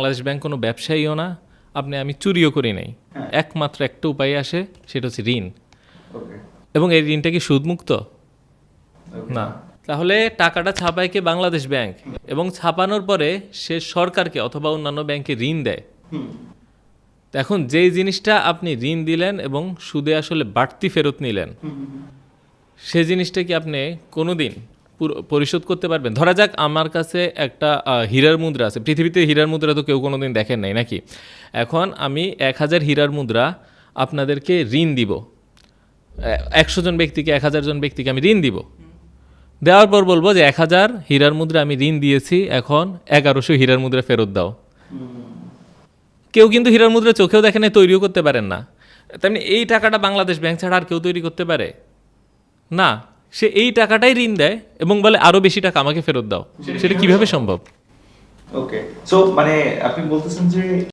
Bangladesh bank কোনো ব্যবসায়ীও না, আমি চুরিও করি নাই। একমাত্র একটা উপায় আসে, সেটা হচ্ছে ঋণ। এবং এই ঋণটা কি সুদমুক্ত? না। তাহলে টাকাটা ছাপায় কে? বাংলাদেশ ব্যাংক। এবং ছাপানোর পরে সে সরকারকে অথবা অন্যান্য ব্যাংকে ঋণ দেয়। এখন যেই জিনিসটা আপনি ঋণ দিলেন এবং সুদে আসলে বাড়তি ফেরত নিলেন, সে জিনিসটা কি আপনি কোনোদিন পরিশোধ করতে পারবেন? ধরা যাক আমার কাছে একটা হীরার মুদ্রা আছে। পৃথিবীতে হীরার মুদ্রা তো কেউ কোনোদিন দেখেন নাই, নাকি? এখন আমি 1000 হীরার মুদ্রা আপনাদেরকে ঋণ দিব। 100 জন ব্যক্তিকে, 1000 জন ব্যক্তিকে আমি ঋণ দিব। দেওয়ার পর বলবো যে 1000 হীরার মুদ্রা আমি ঋণ দিয়েছি, এখন 1100 হীরার মুদ্রা ফেরত দাও। কেউ কিন্তু হীরার মুদ্রা চোখেও দেখেন, তৈরিও করতে পারেন না। তেমনি এই টাকাটা বাংলাদেশ ব্যাংক ছাড়া আর কেউ তৈরি করতে পারে না। সে এই টাকাটাই ঋণ দেয় এবং বলে আরো বেশি টাকা আমাকে ফেরত দাও। সেটা কিভাবে সম্ভব? ওকে, সো মানে আপনি বলতেছেন যে